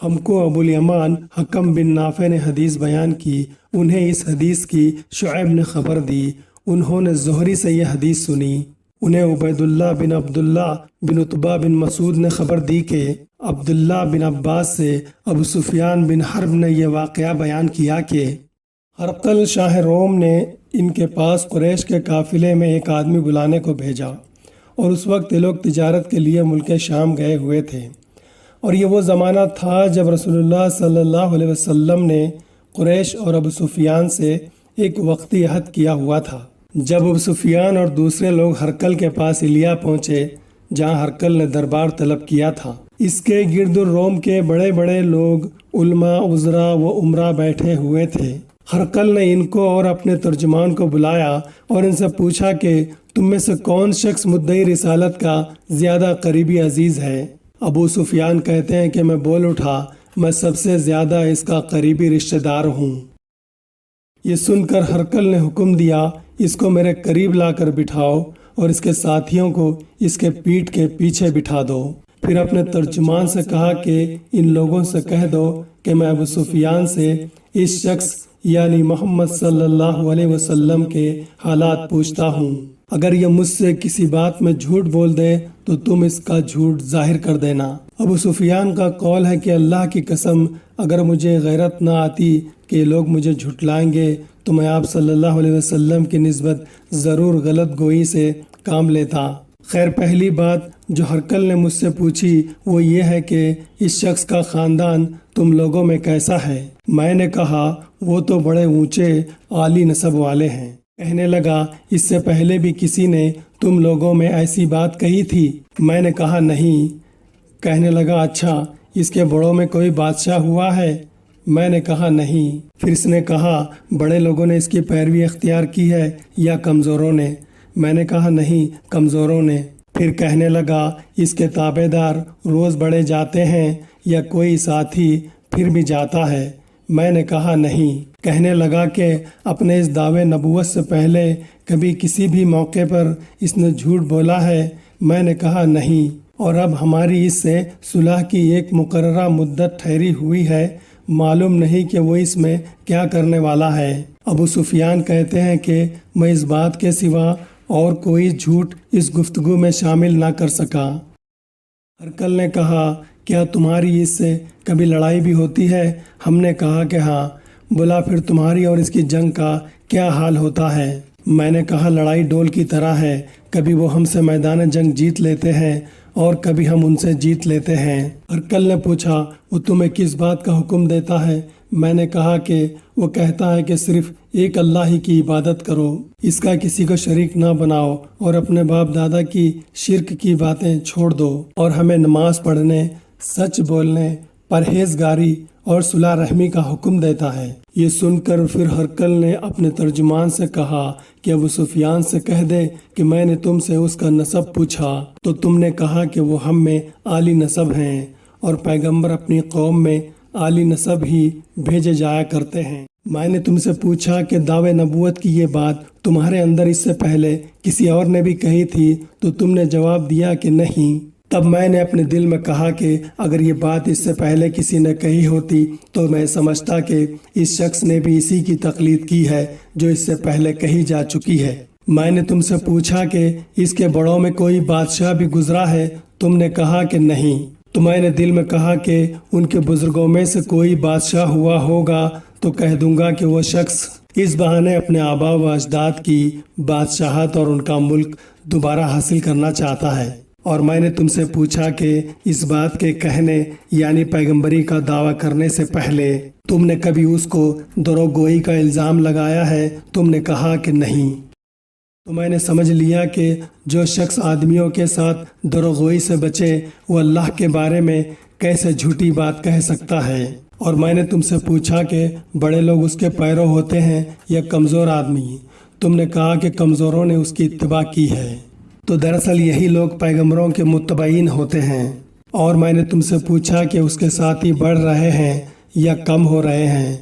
ہم کو ابو الیمان حکم بن نافع نے حدیث بیان کی، انہیں اس حدیث کی شعیب نے خبر دی، انہوں نے زہری سے یہ حدیث سنی، انہیں عبید اللہ بن عبداللہ بن عتبہ بن مسعود نے خبر دی کہ عبداللہ بن عباس سے ابو سفیان بن حرب نے یہ واقعہ بیان کیا کہ ہرقل شاہ روم نے ان کے پاس قریش کے قافلے میں ایک آدمی بلانے کو بھیجا، اور اس وقت یہ لوگ تجارت کے لیے ملک شام گئے ہوئے تھے، اور یہ وہ زمانہ تھا جب رسول اللہ صلی اللہ علیہ وسلم نے قریش اور ابو سفیان سے ایک وقتی عہد کیا ہوا تھا۔ جب ابو سفیان اور دوسرے لوگ ہرقل کے پاس ایلیا پہنچے جہاں ہرقل نے دربار طلب کیا تھا، اس کے گرد روم کے بڑے بڑے لوگ علماء، وزراء و عمرا بیٹھے ہوئے تھے۔ ہرقل نے ان کو اور اپنے ترجمان کو بلایا اور ان سے پوچھا کہ تم میں سے کون شخص مدعی رسالت کا زیادہ قریبی عزیز ہے؟ ابو سفیان کہتے ہیں کہ میں بول اٹھا، میں سب سے زیادہ اس کا قریبی رشتہ دار ہوں۔ یہ سن کر ہرقل نے حکم دیا، اس کو میرے قریب لا کر بٹھاؤ اور اس کے ساتھیوں کو اس کے پیٹھ کے پیچھے بٹھا دو۔ پھر اپنے ترجمان سے کہا کہ ان لوگوں سے کہہ دو کہ میں ابو سفیان سے اس شخص یعنی محمد صلی اللہ علیہ وسلم کے حالات پوچھتا ہوں، اگر یہ مجھ سے کسی بات میں جھوٹ بول دے تو تم اس کا جھوٹ ظاہر کر دینا۔ ابو سفیان کا قول ہے کہ اللہ کی قسم اگر مجھے غیرت نہ آتی کہ یہ لوگ مجھے جھٹلائیں گے تو میں آپ صلی اللہ علیہ وسلم کی نسبت ضرور غلط گوئی سے کام لیتا۔ خیر، پہلی بات جو ہرقل نے مجھ سے پوچھی وہ یہ ہے کہ اس شخص کا خاندان تم لوگوں میں کیسا ہے؟ میں نے کہا وہ تو بڑے اونچے عالی نسب والے ہیں۔ کہنے لگا اس سے پہلے بھی کسی نے تم لوگوں میں ایسی بات کہی تھی؟ میں نے کہا نہیں۔ کہنے لگا اچھا، اس کے بڑوں میں کوئی بادشاہ ہوا ہے؟ میں نے کہا نہیں۔ پھر اس نے کہا بڑے لوگوں نے اس کی پیروی اختیار کی ہے یا کمزوروں نے؟ میں نے کہا نہیں، کمزوروں نے۔ پھر کہنے لگا اس کے تابع دار روز بڑھے جاتے ہیں یا کوئی ساتھی پھر بھی جاتا ہے؟ میں نے کہا نہیں۔ کہنے لگا کہ اپنے اس دعوے نبوت سے پہلے کبھی کسی بھی موقع پر اس نے جھوٹ بولا ہے؟ میں نے کہا نہیں۔ اور اب ہماری اس سے صلح کی ایک مقررہ مدت ٹھہری ہوئی ہے، معلوم نہیں کہ وہ اس میں کیا کرنے والا ہے۔ ابو سفیان کہتے ہیں کہ میں اس بات کے سوا اور کوئی جھوٹ اس گفتگو میں شامل نہ کر سکا۔ ہرقل نے کہا کیا تمہاری اس سے کبھی لڑائی بھی ہوتی ہے؟ ہم نے کہا کہ ہاں۔ بولا پھر تمہاری اور اس کی جنگ کا کیا حال ہوتا ہے؟ میں نے کہا لڑائی ڈول کی طرح ہے، کبھی وہ ہم سے میدان جنگ جیت لیتے ہیں اور کبھی ہم ان سے جیت لیتے ہیں۔ ہرقل نے پوچھا وہ تمہیں کس بات کا حکم دیتا ہے؟ میں نے کہا کہ وہ کہتا ہے کہ صرف ایک اللہ ہی کی عبادت کرو، اس کا کسی کو شریک نہ بناؤ اور اپنے باپ دادا کی شرک کی باتیں چھوڑ دو، اور ہمیں نماز پڑھنے، سچ بولنے، پرہیزگاری اور صلح رحمی کا حکم دیتا ہے۔ یہ سن کر پھر ہرقل نے اپنے ترجمان سے کہا کہ ابو سفیان سے کہہ دے کہ میں نے تم سے اس کا نسب پوچھا تو تم نے کہا کہ وہ ہم میں عالی نسب ہیں، اور پیغمبر اپنی قوم میں عالی نسب ہی بھیجے جایا کرتے ہیں۔ میں نے تم سے پوچھا کہ دعوے نبوت کی یہ بات تمہارے اندر اس سے پہلے کسی اور نے بھی کہی تھی تو تم نے جواب دیا کہ نہیں۔ تب میں نے اپنے دل میں کہا کہ اگر یہ بات اس سے پہلے کسی نے کہی ہوتی تو میں سمجھتا کہ اس شخص نے بھی اسی کی تقلید کی ہے جو اس سے پہلے کہی جا چکی ہے۔ میں نے تم سے پوچھا کہ اس کے بڑوں میں کوئی بادشاہ بھی گزرا ہے؟ تم نے کہا کہ نہیں۔ تو میں نے دل میں کہا کہ ان کے بزرگوں میں سے کوئی بادشاہ ہوا ہوگا تو کہہ دوں گا کہ وہ شخص اس بہانے اپنے آباء و اجداد کی بادشاہت اور ان کا ملک دوبارہ حاصل کرنا چاہتا ہے۔ اور میں نے تم سے پوچھا کہ اس بات کے کہنے یعنی پیغمبری کا دعویٰ کرنے سے پہلے تم نے کبھی اس کو دروغگوئی کا الزام لگایا ہے؟ تم نے کہا کہ نہیں۔ تو میں نے سمجھ لیا کہ جو شخص آدمیوں کے ساتھ دروغگوئی سے بچے وہ اللہ کے بارے میں کیسے جھوٹی بات کہہ سکتا ہے۔ اور میں نے تم سے پوچھا کہ بڑے لوگ اس کے پیرو ہوتے ہیں یا کمزور آدمی؟ تم نے کہا کہ کمزوروں نے اس کی اتباع کی ہے۔ تو دراصل یہی لوگ پیغمبروں کے متبعین ہوتے ہیں۔ اور میں نے تم سے پوچھا کہ اس کے ساتھی بڑھ رہے ہیں یا کم ہو رہے ہیں؟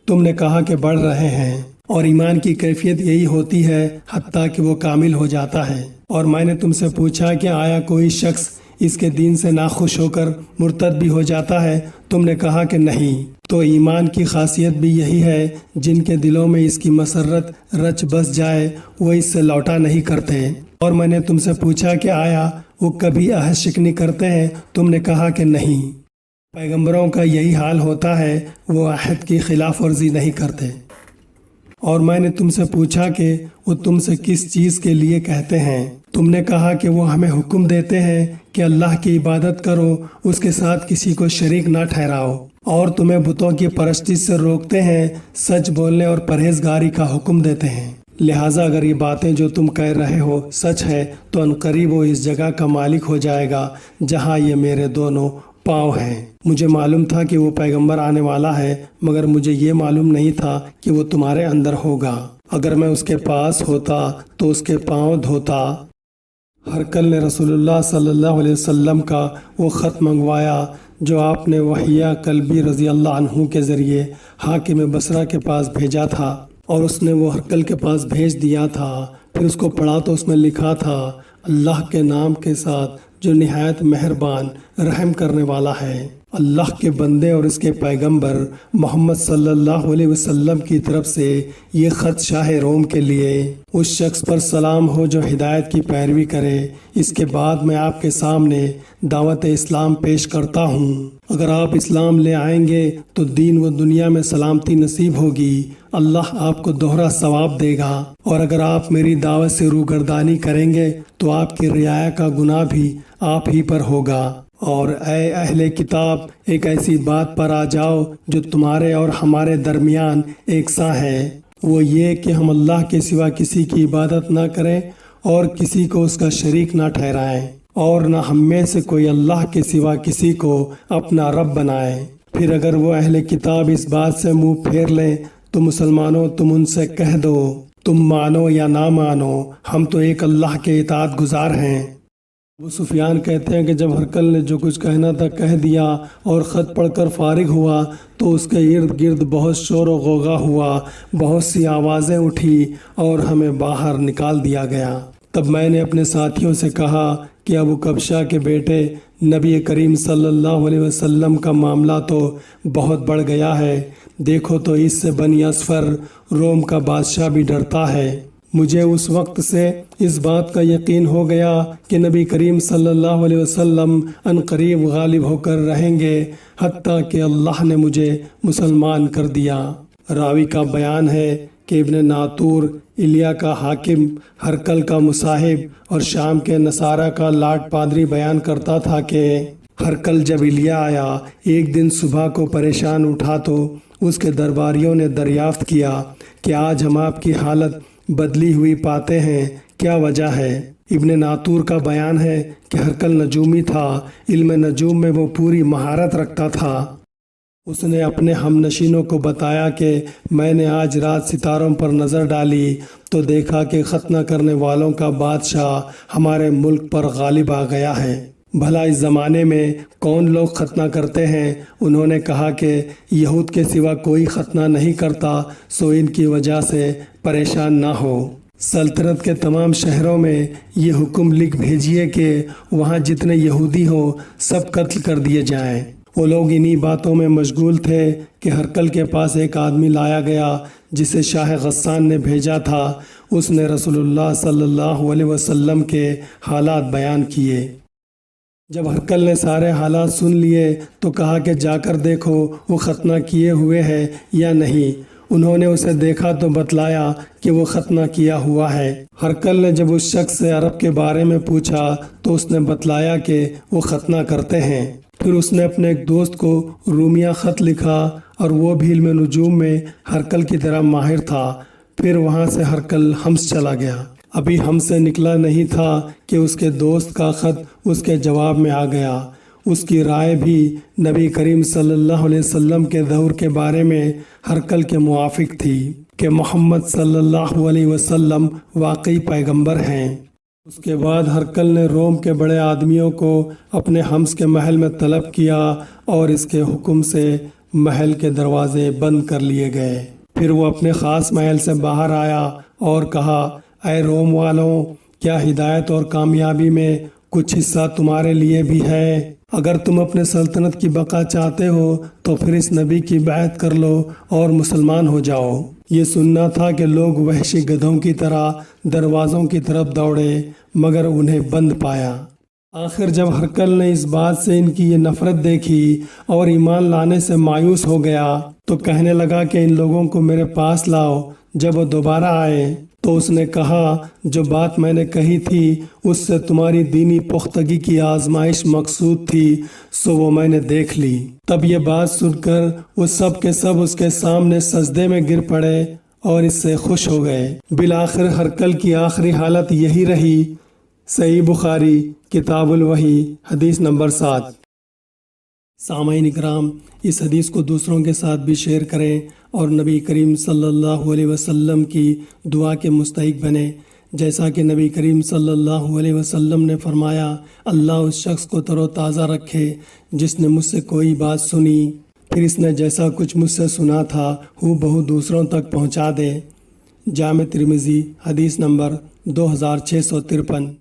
تم نے کہا کہ بڑھ رہے ہیں، اور ایمان کی کیفیت یہی ہوتی ہے حتیٰ کہ وہ کامل ہو جاتا ہے۔ اور میں نے تم سے پوچھا کہ آیا کوئی شخص اس کے دین سے ناخوش ہو کر مرتد بھی ہو جاتا ہے؟ تم نے کہا کہ نہیں۔ تو ایمان کی خاصیت بھی یہی ہے، جن کے دلوں میں اس کی مسرت رچ بس جائے وہ اس سے لوٹا نہیں کرتے۔ اور میں نے تم سے پوچھا کہ آیا وہ کبھی عہد شکنی کرتے ہیں؟ تم نے کہا کہ نہیں۔ پیغمبروں کا یہی حال ہوتا ہے، وہ عہد کی خلاف ورزی نہیں کرتے۔ اور میں نے تم سے پوچھا کہ وہ تم سے کس چیز کے لیے کہتے ہیں؟ تم نے کہا کہ وہ ہمیں حکم دیتے ہیں کہ اللہ کی عبادت کرو، اس کے ساتھ کسی کو شریک نہ ٹھہراؤ، اور تمہیں بتوں کی پرستش سے روکتے ہیں، سچ بولنے اور پرہیزگاری کا حکم دیتے ہیں۔ لہٰذا اگر یہ باتیں جو تم کہہ رہے ہو سچ ہے تو عنقریب وہ اس جگہ کا مالک ہو جائے گا جہاں یہ میرے دونوں پاؤں ہیں۔ مجھے معلوم تھا کہ وہ پیغمبر آنے والا ہے، مگر مجھے یہ معلوم نہیں تھا کہ وہ تمہارے اندر ہوگا۔ اگر میں اس کے پاس ہوتا تو اس کے پاؤں دھوتا۔ ہرقل نے رسول اللہ صلی اللہ علیہ وسلم کا وہ خط منگوایا جو آپ نے وحیہ کلبی رضی اللہ عنہ کے ذریعے حاکم بصرہ کے پاس بھیجا تھا، اور اس نے وہ ہرقل کے پاس بھیج دیا تھا۔ پھر اس کو پڑھا تو اس میں لکھا تھا، اللہ کے نام کے ساتھ جو نہایت مہربان رحم کرنے والا ہے۔ اللہ کے بندے اور اس کے پیغمبر محمد صلی اللہ علیہ وسلم کی طرف سے یہ خط شاہ روم کے لیے۔ اس شخص پر سلام ہو جو ہدایت کی پیروی کرے۔ اس کے بعد میں آپ کے سامنے دعوت اسلام پیش کرتا ہوں۔ اگر آپ اسلام لے آئیں گے تو دین و دنیا میں سلامتی نصیب ہوگی، اللہ آپ کو دوہرا ثواب دے گا، اور اگر آپ میری دعوت سے روگردانی کریں گے تو آپ کی رعایا کا گناہ بھی آپ ہی پر ہوگا۔ اور اے اہل کتاب، ایک ایسی بات پر آ جاؤ جو تمہارے اور ہمارے درمیان یکساں ہے، وہ یہ کہ ہم اللہ کے سوا کسی کی عبادت نہ کریں اور کسی کو اس کا شریک نہ ٹھہرائیں، اور نہ ہم میں سے کوئی اللہ کے سوا کسی کو اپنا رب بنائے۔ پھر اگر وہ اہل کتاب اس بات سے منہ پھیر لیں تو مسلمانوں تم ان سے کہہ دو، تم مانو یا نہ مانو، ہم تو ایک اللہ کے اطاعت گزار ہیں۔ ابو سفیان کہتے ہیں کہ جب ہرقل نے جو کچھ کہنا تھا کہہ دیا اور خط پڑھ کر فارغ ہوا تو اس کے ارد گرد بہت شور و غوغا ہوا، بہت سی آوازیں اٹھی اور ہمیں باہر نکال دیا گیا۔ تب میں نے اپنے ساتھیوں سے کہا کہ ابو کبشہ کے بیٹے نبی کریم صلی اللہ علیہ وسلم کا معاملہ تو بہت بڑھ گیا ہے، دیکھو تو اس سے بنی اصفر روم کا بادشاہ بھی ڈرتا ہے۔ مجھے اس وقت سے اس بات کا یقین ہو گیا کہ نبی کریم صلی اللہ علیہ وسلم عنقریب غالب ہو کر رہیں گے، حتیٰ کہ اللہ نے مجھے مسلمان کر دیا۔ راوی کا بیان ہے کہ ابن ناطور ایلیا کا حاکم، ہرقل کا مصاحب اور شام کے نصارہ کا لاٹ پادری بیان کرتا تھا کہ ہرقل جب ایلیا آیا ایک دن صبح کو پریشان اٹھا تو اس کے درباریوں نے دریافت کیا کہ آج ہم آپ کی حالت بدلی ہوئی پاتے ہیں، کیا وجہ ہے؟ ابن ناطور کا بیان ہے کہ ہرقل نجومی تھا، علم نجوم میں وہ پوری مہارت رکھتا تھا۔ اس نے اپنے ہم نشینوں کو بتایا کہ میں نے آج رات ستاروں پر نظر ڈالی تو دیکھا کہ ختنہ کرنے والوں کا بادشاہ ہمارے ملک پر غالب آ گیا ہے۔ بھلا اس زمانے میں کون لوگ ختنہ کرتے ہیں؟ انہوں نے کہا کہ یہود کے سوا کوئی ختنہ نہیں کرتا، سو ان کی وجہ سے پریشان نہ ہو۔ سلطنت کے تمام شہروں میں یہ حکم لکھ بھیجیے کہ وہاں جتنے یہودی ہوں سب قتل کر دیے جائیں۔ وہ لوگ انہی باتوں میں مشغول تھے کہ ہرقل کے پاس ایک آدمی لایا گیا جسے شاہ غسان نے بھیجا تھا۔ اس نے رسول اللہ صلی اللہ علیہ وسلم کے حالات بیان کیے۔ جب ہرقل نے سارے حالات سن لیے تو کہا کہ جا کر دیکھو وہ ختنہ کیے ہوئے ہے یا نہیں۔ انہوں نے اسے دیکھا تو بتلایا کہ وہ ختنہ کیا ہوا ہے۔ ہرقل نے جب اس شخص سے عرب کے بارے میں پوچھا تو اس نے بتلایا کہ وہ ختنہ کرتے ہیں۔ پھر اس نے اپنے ایک دوست کو رومیہ خط لکھا اور وہ بھی علم نجوم میں ہرقل کی طرح ماہر تھا۔ پھر وہاں سے ہرقل حمص چلا گیا۔ ابھی حمص سے نکلا نہیں تھا کہ اس کے دوست کا خط اس کے جواب میں آ گیا۔ اس کی رائے بھی نبی کریم صلی اللہ علیہ وسلم کے ظہور کے بارے میں ہرقل کے موافق تھی کہ محمد صلی اللہ علیہ وسلم واقعی پیغمبر ہیں۔ اس کے بعد ہرقل نے روم کے بڑے آدمیوں کو اپنے حمص کے محل میں طلب کیا اور اس کے حکم سے محل کے دروازے بند کر لیے گئے۔ پھر وہ اپنے خاص محل سے باہر آیا اور کہا، اے روم والوں، کیا ہدایت اور کامیابی میں کچھ حصہ تمہارے لیے بھی ہے۔ اگر تم اپنے سلطنت کی بقا چاہتے ہو تو پھر اس نبی کی بیعت کر لو اور مسلمان ہو جاؤ۔ یہ سننا تھا کہ لوگ وحشی گدھوں کی طرح دروازوں کی طرف دوڑے مگر انہیں بند پایا۔ آخر جب ہرقل نے اس بات سے ان کی یہ نفرت دیکھی اور ایمان لانے سے مایوس ہو گیا تو کہنے لگا کہ ان لوگوں کو میرے پاس لاؤ۔ جب وہ دوبارہ آئے تو اس نے کہا جو بات میں نے کہی تھی اس سے تمہاری دینی پختگی کی آزمائش مقصود تھی سو وہ میں نے دیکھ لی۔ تب یہ بات سن کر وہ سب کے سب اس کے سامنے سجدے میں گر پڑے اور اس سے خوش ہو گئے۔ بالآخر ہرقل کی آخری حالت یہی رہی۔ صحیح بخاری کتاب الوحی حدیث نمبر 7۔ سامعین اکرام، اس حدیث کو دوسروں کے ساتھ بھی شیئر کریں اور نبی کریم صلی اللہ علیہ وسلم کی دعا کے مستحق بنیں، جیسا کہ نبی کریم صلی اللہ علیہ وسلم نے فرمایا اللہ اس شخص کو تر و تازہ رکھے جس نے مجھ سے کوئی بات سنی پھر اس نے جیسا کچھ مجھ سے سنا تھا ہو بہو دوسروں تک پہنچا دے۔ جامع ترمذی حدیث نمبر 2653۔